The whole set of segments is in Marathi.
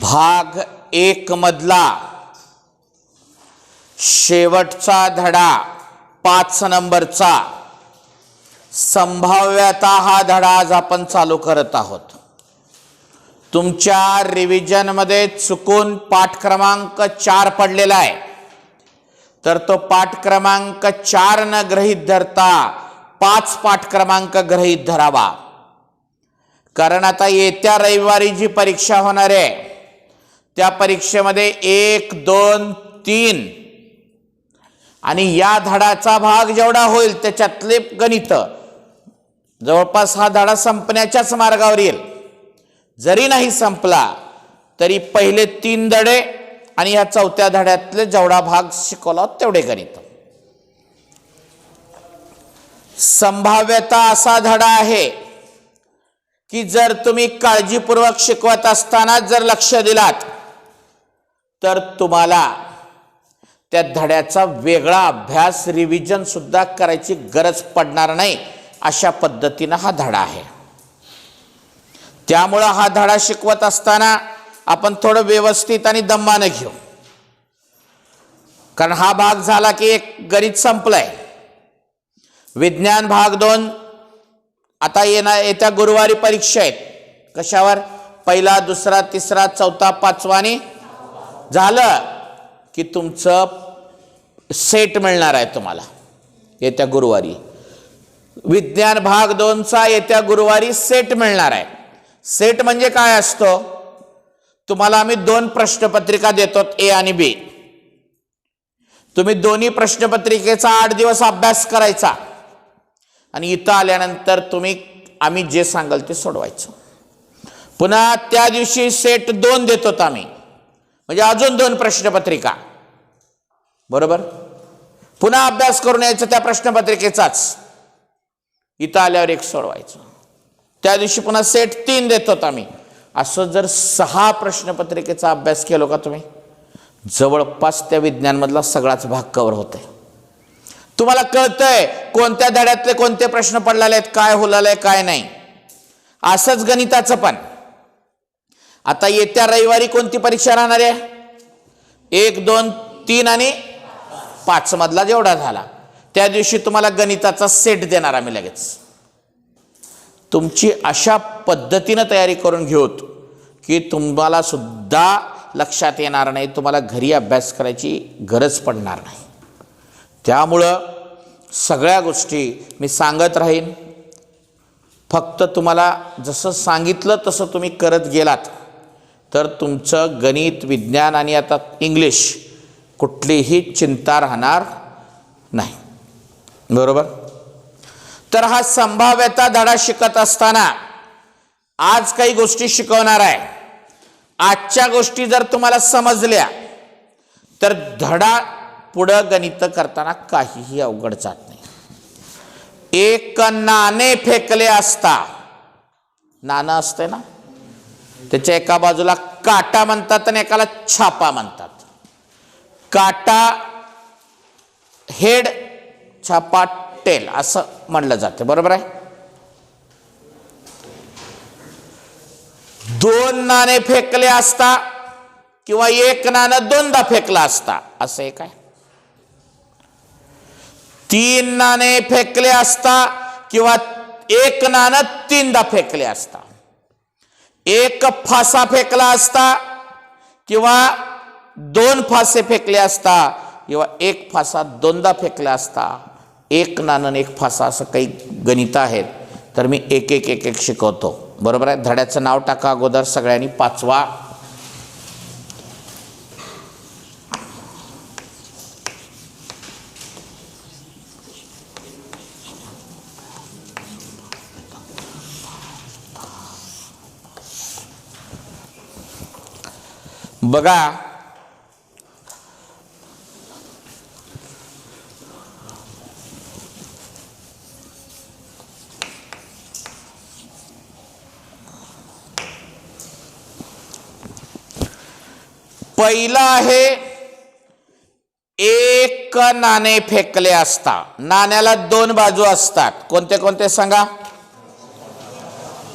भाग 1 मधला शेवटचा धडा 5 नंबरचा संभाव्यता हा धडा आज आपण चालू करत आहोत। तुमच्या रिव्हिजन मध्ये चुकून पाठ क्रमांक 4 पडलेला आहे, तर तो पाठ क्रमांक 4 न गृहीत धरता 5 पाठ क्रमांक गृहीत धरावा। कारण आता येत्या रविवारी जी परीक्षा होणार आहे त्या परीक्षेमध्ये 1, 2, 3 आणि या धडाचा भाग जेवढा होईल त्याच्यातले गणित जवळपास हा धडा संपण्याच्याच मार्गावर येईल। जरी नाही संपला तरी पहिले 3 धडे आणि या 4थ्या धड्यातले जेवढा भाग शिकवला तेवढे गणित। संभाव्यता असा धडा आहे की जर तुम्ही काळजीपूर्वक शिकवत असताना जर लक्ष दिलात तर तुम्हाला त्या धड्याचा वेगळा अभ्यास रिव्हिजन सुद्धा करायची गरज पडणार नाही, अशा पद्धतीने हा धडा आहे। त्यामुळे हा धडा शिकवत असताना आपण थोडं व्यवस्थित आणि दमाने घेऊ, कारण हा भाग झाला की एक गणित संपलाय। विज्ञान भाग 2 आता येत्या गुरुवारी परीक्षा आहेत। कशावर? पहिला, दुसरा, तिसरा, चौथा, 5वा आणि झालं की तुमचं सेट मिळणार आहे तुम्हाला येत्या गुरुवारी। विज्ञान भाग 2चा येत्या गुरुवारी सेट मिळणार आहे। सेट म्हणजे काय असतो? तुम्हाला आम्ही 2 प्रश्नपत्रिका देतो, ए आणि बी। तुम्ही दोन्ही प्रश्नपत्रिकेचा 8 दिवस अभ्यास करायचा आणि इथं आल्यानंतर आम्ही जे सांगाल ते सोडवायचं। पुन्हा त्या दिवशी सेट 2 देतो आम्ही, म्हणजे अजून 2 प्रश्नपत्रिका, बरोबर? पुन्हा अभ्यास करून यायचं त्या प्रश्नपत्रिकेचाच, इथं आल्यावर एक सोडवायचं। त्या दिवशी पुन्हा सेट 3 देतो आम्ही। असं जर 6 प्रश्नपत्रिकेचा अभ्यास केलो का तुम्ही, जवळपास त्या विज्ञानमधला सगळाच भाग कव्हर होतोय। तुम्हाला कळतंय कोणत्या धड्यातले कोणते प्रश्न पडलेले आहेत, काय होलालंय काय नाही। असंच गणिताचं पण आता येत्या रविवारी कोणती परीक्षा राहणार आहे? 1, 2, 3 आणि 5 मधला जेवढा झाला त्या दिवशी तुम्हाला गणिताचा सेट देणार आम्ही लगेच। तुमची अशा पद्धतीने तयारी करून घेऊत की तुम्हाला सुद्धा लक्षात येणार नाही, तुम्हाला घरी अभ्यास करायची गरज पडणार नाही। त्यामुळं सगळ्या गोष्टी मी सांगत राहीन, फक्त तुम्हाला जसं सांगितलं तसं तुम्ही करत गेलात तर तुमचं गणित, विज्ञान आणि आता इंग्लिश कुठलीही चिंता राहणार नाही, बरोबर? तर हा संभाव्यता धडा शिकत असताना आज काही गोष्टी शिकवणार आहे। आजच्या गोष्टी जर तुम्हाला समजल्या तर धडा पुढं गणित करताना काहीही अवघड जात नाही। एक नाणे फेकले असता, नाणं असते ना, त्याच्या एका बाजूला काटा म्हणतात आणि एकाला छापा म्हणतात। काटा हेड, छापा टेल असं म्हणलं जाते, बरोबर आहे? 2 नाणे फेकले असता किंवा 1 नाणं 2दा फेकला असता, असं एक आहे। 3 नाणे फेकले असता किंवा 1 नाणं 3दा फेकले असता। 1 फासा फेकला असता किंवा 2 फासे फेकले असता किंवा 1 फासा 2दा फेकला असता। 1 नाणं 1 फासा असं काही गणित आहेत, तर मी एक शिकवतो, बरोबर आहे? धड्याचं नाव टाका अगोदर सगळ्यांनी। 5वा बघा, पहिला आहे 1 नाणे फेकले असता। नाण्याला 2 बाजू असतात, कोणते कोणते सांगा?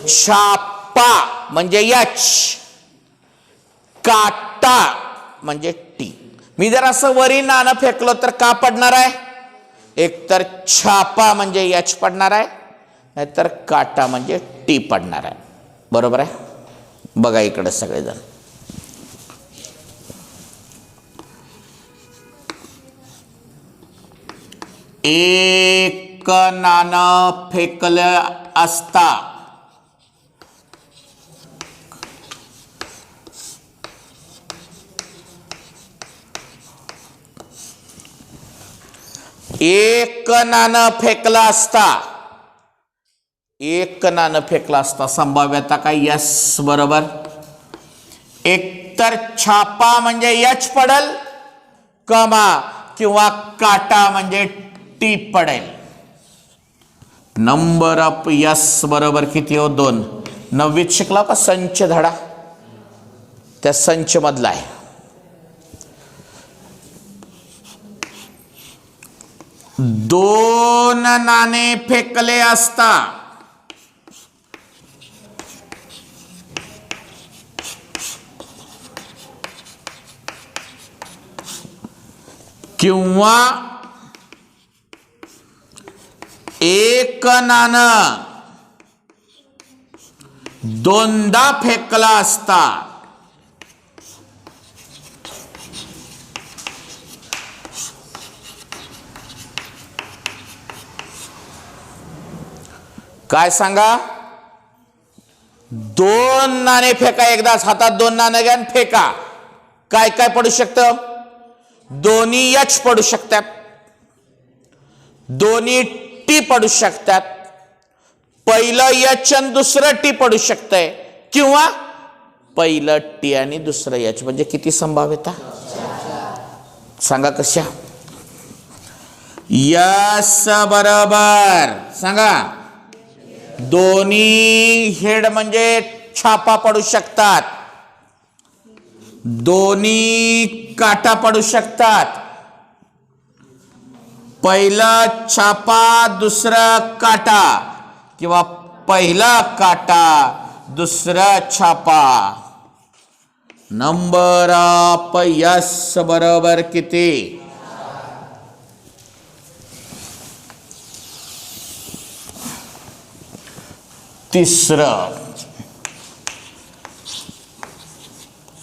छापा म्हणजे यच, काटा म्हणजे टी. मी जर असं वरी नाणं फेकलो तर का पडणार आहे? एकतर छापा म्हणजे यच पडणार आहे, नाहीतर काटा म्हणजे टी पडणार आहे. बरोबर आहे? बघा इकडे सगळेजण. एक नाणं फेकलं असता एक नाणं फेकलं असता, एक नाणं फेकलं असता संभाव्यता काय? यस बरोबर. एकतर छापा म्हणजे यच पडल, कमा किंवा काटा म्हणजे टी पडेल. नंबर ऑफ यस बरोबर किती हो? 2. 9वीत शिकला का संच धडा? त्या संच मधला आहे. दोन नाणे फेकले असता किंवा एक नाणं दोनदा फेकला असता काय सांगा? 2 नाणे फेका एकदाच. हातात 2 नाणे घ्या आणि फेका. काय काय पडू शकतं? दोन्ही यच पडू शकतात, दोन्ही टी पडू शकतात, पहिलं यच आणि दुसरं टी पडू शकतंय, किंवा पहिलं टी आणि दुसरं यच. म्हणजे किती संभाव्यता सांगा कशा? यस बरोबर. सांगा. दोन्ही हेड म्हणजे छापा पडू शकतात, दोन्ही काटा पडू शकतात, पहिला छापा दुसरा काटा, किंवा पहिला काटा दुसरा छापा. नंबर ऑफ यस बरोबर किती? 3.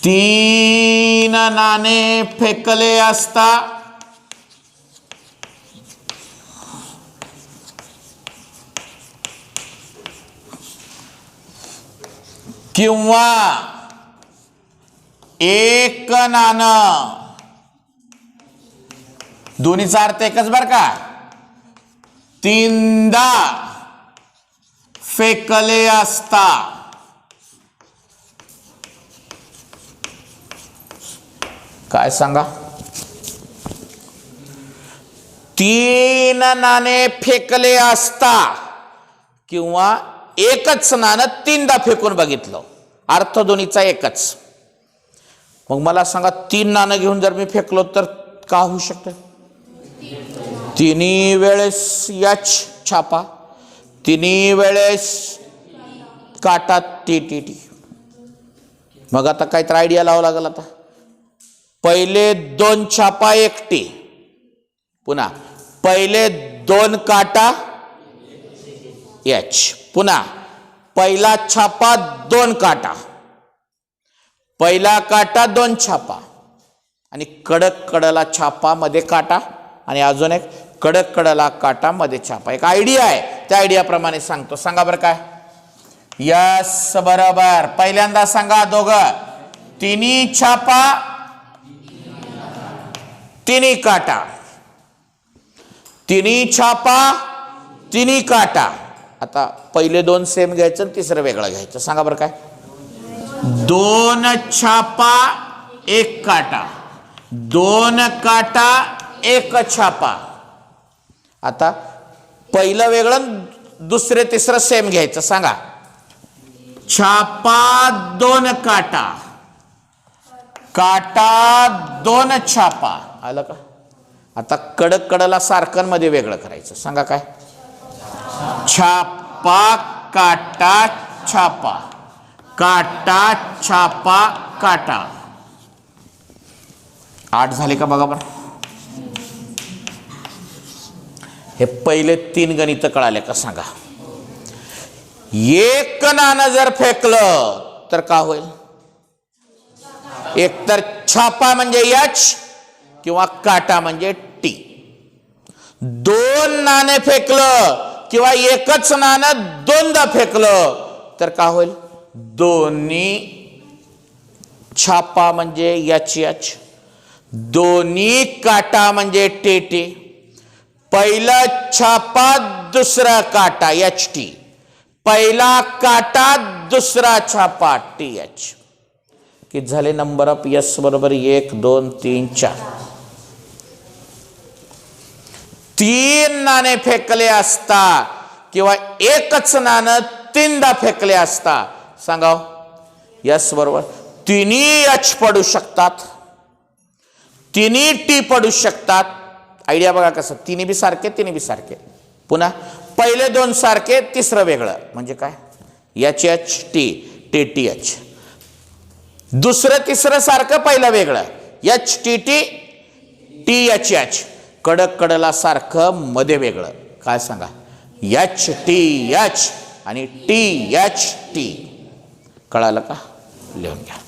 3 नाणे फेकले असता किंवा एक नाणं, दोन्हीचा अर्थ एकच बर का, 3दा फेकले असता. काय सांगा? 3 नाणे फेकले असता किंवा एकच नाणं 3दा फेकून बघितलं, अर्थ दोन्हीचा एकच. मग मला सांगा 3 नाणं घेऊन जर मी फेकलो तर का होऊ शकतं? तिन्ही वेळेस यच छापा, तिन्ही वेळेस काटा टी टी टी. मग आता काहीतरी आयडिया लावावं लागेल. आता पहिले 2 छापा 1 टी, पुन्हा पहिले 2 काटा एच, पुन्हा पहिला छापा 2 काटा, पहिला काटा 2 छापा, आणि कडक कडला छापा मध्ये काटा, आणि अजून एक कडक कडला काटा मध्ये छापा. एक आयडिया आहे, त्या आयडियाप्रमाणे सांगतो. सांगा बरं काय? यस बरोबर. पहिल्यांदा सांगा दोघं. तिन्ही छापा तिन्ही काटा, तिन्ही छापा तिन्ही काटा. आता पहिले 2 सेम घ्यायचं आणि तिसरं वेगळं घ्यायचं. सांगा बरं काय? 2 छापा 1 काटा, 2 काटा 1 छापा. आता पहिलं वेगळं, दुसरे तिसरं सेम घ्यायचं. सांगा. छापा 2 काटा, काटा 2 छापा. आलं का? आता कडक कडला सारखं मध्ये वेगळं करायचं. सांगा काय? छापा काटा छापा, काटा छापा काटा. 8 झाले का बघा बरं. हे पहिले 3 गणित कळाले का सांगा. एक नाणं जर फेकलं तर का होईल. एकतर छापा म्हणजे एच किंवा काटा म्हणजे टी. 2 नाणे फेकलं किंवा एकच नाणं 2दा फेकलं तर का होईल. दोन्ही छापा म्हणजे एच एच, दोन्ही काटा म्हणजे टी टी. पहिला छापा दुसरा काटा एच टी, पहिला काटा दुसरा छापा टी एच. किती झाले नंबर ऑफ एस बरोबर 1 2 3 4. 3 नाणे फेकले असता किंवा एकच नाणं 3दा फेकले असता सांगा एस बरोबर तिन्ही एच पडू शकतात, तिन्ही टी पडू शकतात. आयडिया बघा कसं. तिन्ही बी सारखे. पुन्हा पहिले 2 सारखे, तिसरं वेगळं म्हणजे काय H H T T T H. दुसरं तिसरं सारखं, पहिलं वेगळं H T T T H H. कडला सारखं, मध्ये वेगळं. काय सांगा एच टी एच आणि टी एच टी. कळालं का. लिहून घ्या.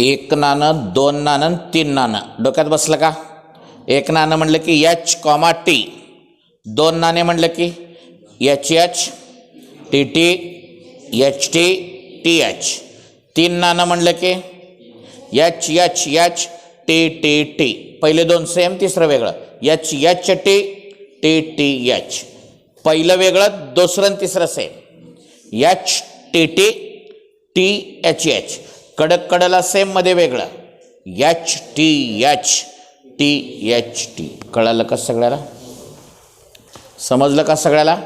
एक नाणं, 2 नाणं, 3 नाणं. डोक्यात बसलं का. एक नाणं म्हणलं की एच कॉमा टी, 2 नाणे म्हणलं की H H T T H T T H. 3 नाणं म्हणलं की H H H T T T. पहिले 2 सेम, तिसरं वेगळं H H T T T H. पहिलं वेगळं, दुसरं तिसरं same H T T T H H. कडला सेम, मध्ये वेगळं एच टी एच टी. कळालं का सगळ्याला. समजलं का सगळ्याला.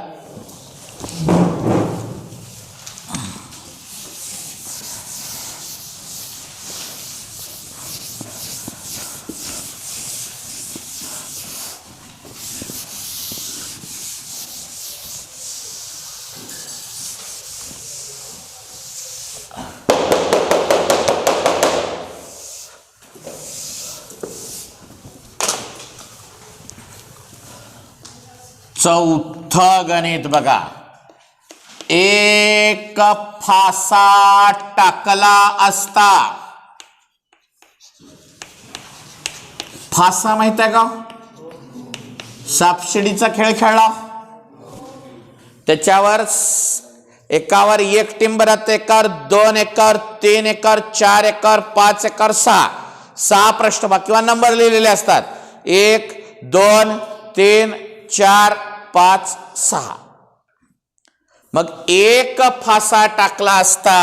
चौथं गणित बघा. एक फासा टाकला असता. फासा माहित आहे का? सापशिडीचा खेळ खेळला. त्याच्यावर एकावर एक टिंबरात, एकावर 2, एकावर 3, एकावर 4, एकावर 5, एकावर 6 6 पृष्ठभाग किंवा नंबर लिहिलेले असतात. 1 2 3 4 5 6. मग एक फासा टाकला असता.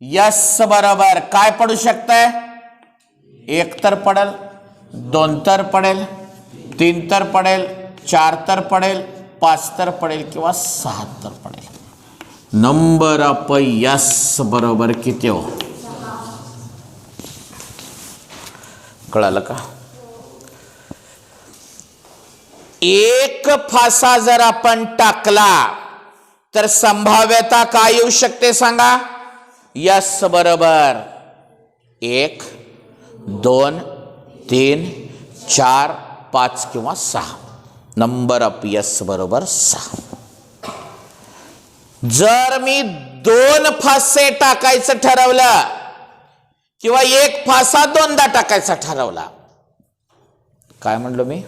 यस बरोबर काय पडू शकतंय? 1 तर पडेल, 2 तर पडेल, 3 तर पडेल, 4 तर पडेल, 5 तर पडेल किंवा 6 तर पडेल. नंबर ऑफ यस बरोबर किती हो? कळालं का? एक फासा जर आपण टाकला तर संभाव्यता काय येऊ शकते सांगा? यस बरोबर 1 2 3 4 5 किंवा 6. नंबर ऑफ यस बरोबर 6. जर मी 2 फासे टाकायचं ठरवलं किंवा एक फासा 2दा टाकायचा ठरवला, काय म्हणलो मी?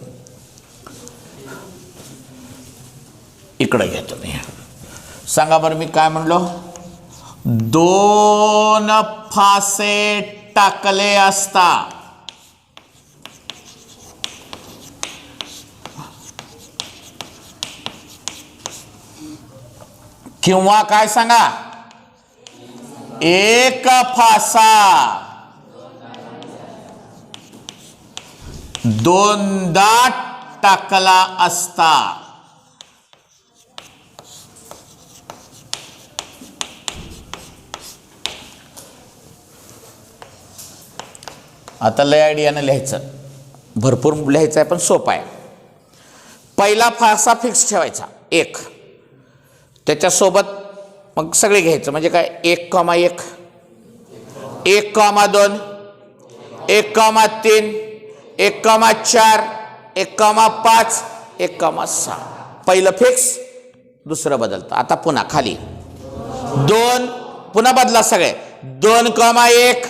इकडे घेतो मी. सांगा बरं मी काय म्हणलो? 2 फासे टाकले असता. किंवा काय सांगा? एक फासा 2दा टाकला असता. आता लय आयडियानं लिहायचं, भरपूर लिहायचं आहे पण सोपं आहे. पहिला फासा फिक्स ठेवायचा 1, त्याच्यासोबत मग सगळे घ्यायचं. म्हणजे काय? 1,1 1,2 1,3 1,4 1,5 1,6. पहिलं फिक्स, दुसरं बदलतं. आता पुन्हा खाली 2, पुन्हा बदला सगळे. 2,1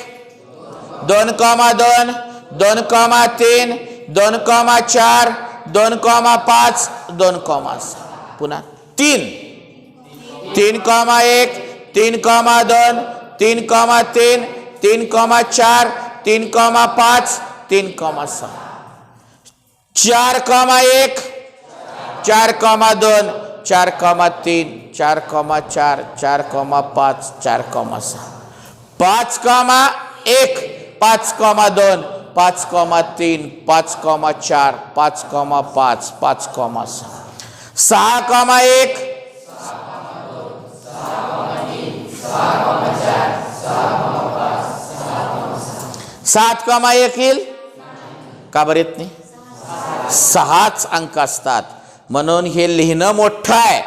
2,2 2,3 2,4 2,5 2,6. पुन्हा 3 3,1 3,2 3,3 3,4 3,5 3,6. 4,1 4,2 4,3 4,4 4,5 4,6. 5,1 5,2 5,3 5,4 5,5 5,6. 6,1 7,1 येईल का? बरं येत नाही. 6च अंक असतात. म्हणून हे लिहिणं मोठं आहे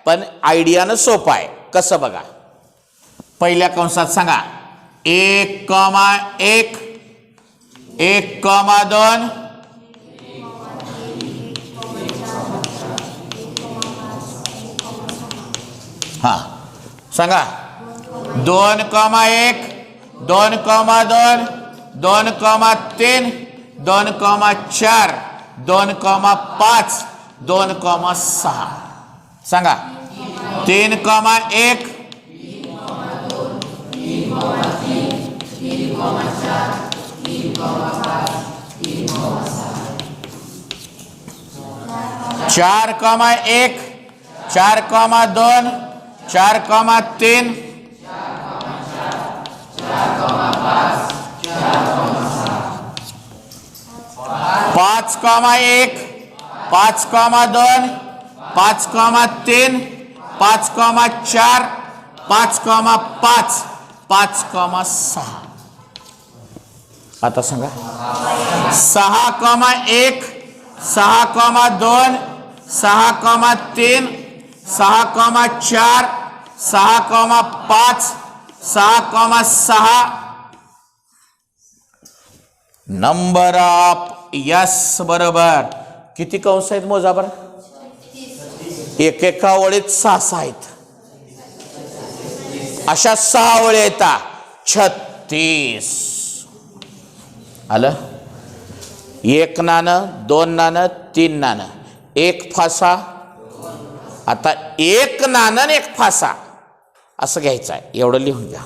पण आयडियानं सोपं आहे. कसं बघा? पहिल्या कंसात सांगा 1,1 1,2 हा सांगा 2,1 2,2 2,3 2,4 2,5 2,6. सांगा 3,1 4,1 4,2 4,3 5,1 5,2 5,3 5,4 5,5 5,6. आता सांगा 6,1 6,2 6,3 6,4 6,5 6,6. नंबर ऑफ यस बरोबर किती कंस आहेत मोजा बरं? एकेका ओळीत 6 आहेत. अशा 6 ओळी येतात. 36 आलं. 1 नाणं, 2 नाणं, 3 नाणं, 1 फासा. आता 1 नाणं आणि 1 फासा असं घ्यायचं आहे. एवढं लिहून घ्या.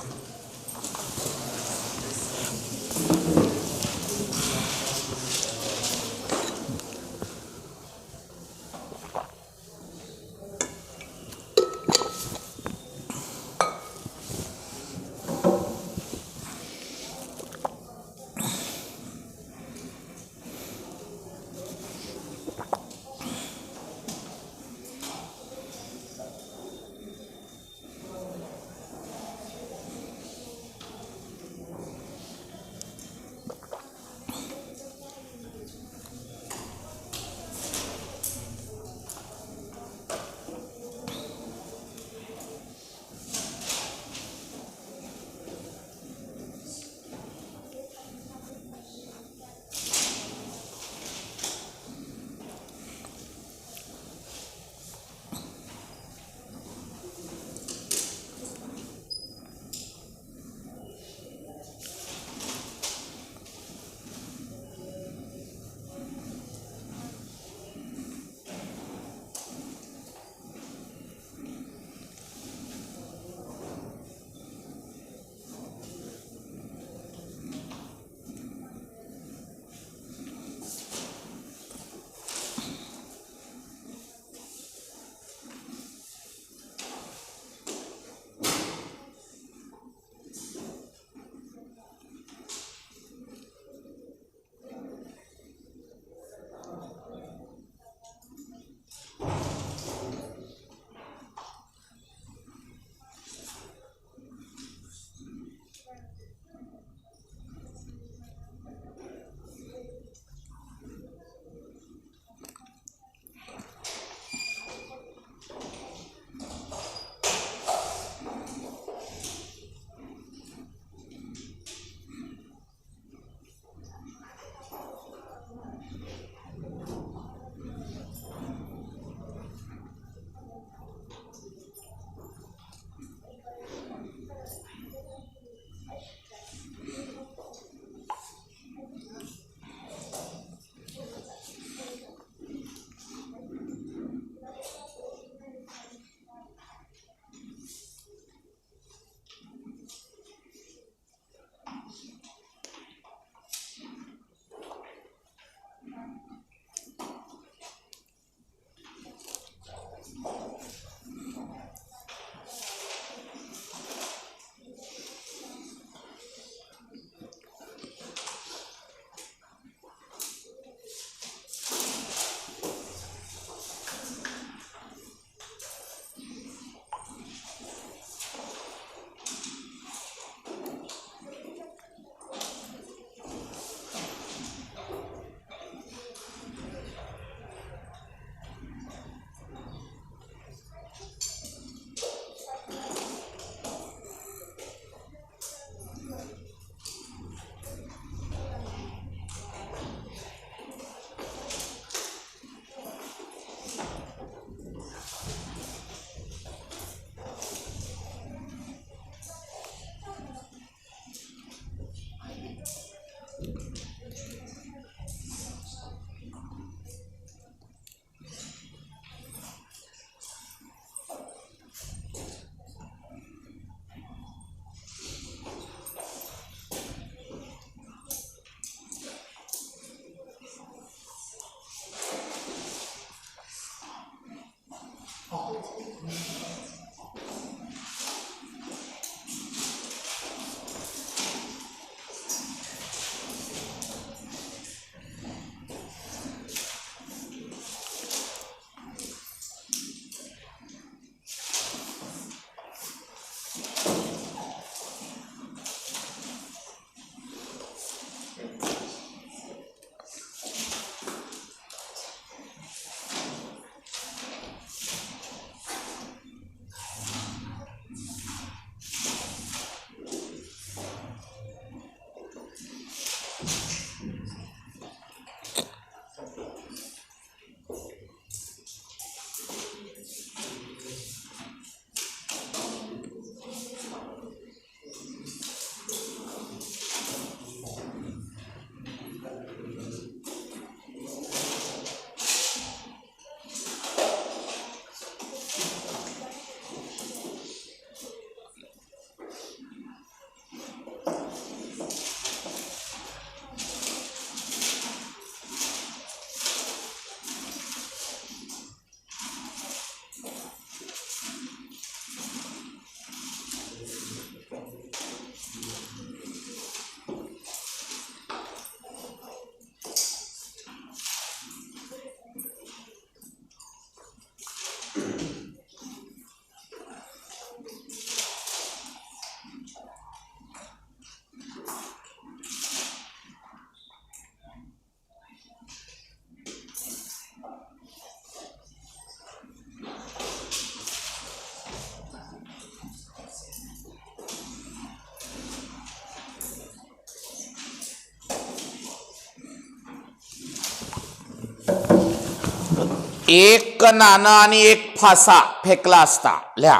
एक नाणं आणि एक फासा फेकला असता. लिहा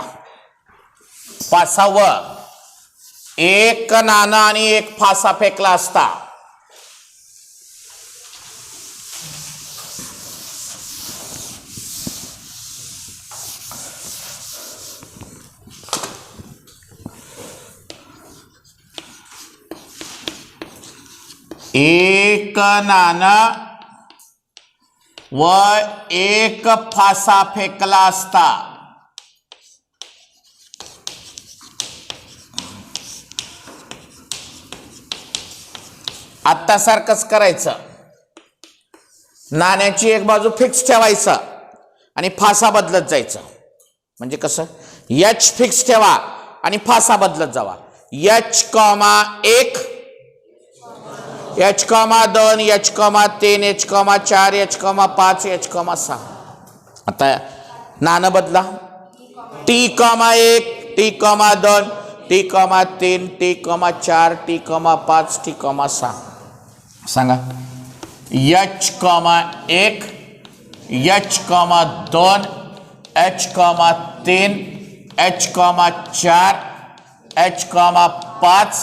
5व एक नाणं आणि एक फासा फेकला असता. एक नाणं व एक फासा फेकला असता. आता सारखंच करायचं. नाण्याची एक बाजू फिक्स ठेवायचं आणि फासा बदलत जायचं. म्हणजे कसं, एच फिक्स ठेवा आणि फासा बदलत जावा. H,1 H,2 H,3 H,4 H,5 H,6. आता नाणं बदला. T,1 T,2 T,3 T,4 T,5 T,6. सांगा. H,1 H,2 H,3 H,4 H,5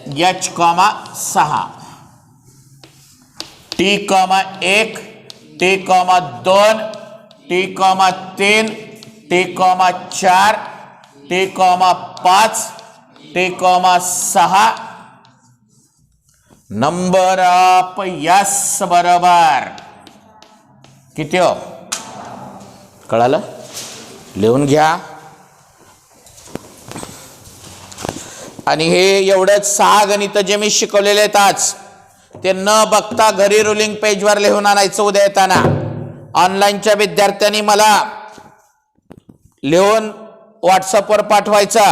H,6. T,1 T,2 T,3 T,4 T,5 T,6. Number of yes बरोबर किती हो? कळालं? लिहून घ्या. आणि हे एवढंच 6 गणित जे मी शिकवलेले आहेत आज, ते न बघता घरी रुलिंग पेजवर लिहून आणायचं. उद्या येताना ऑनलाईनच्या विद्यार्थ्यांनी मला लिहून व्हॉट्सअपवर पाठवायचा.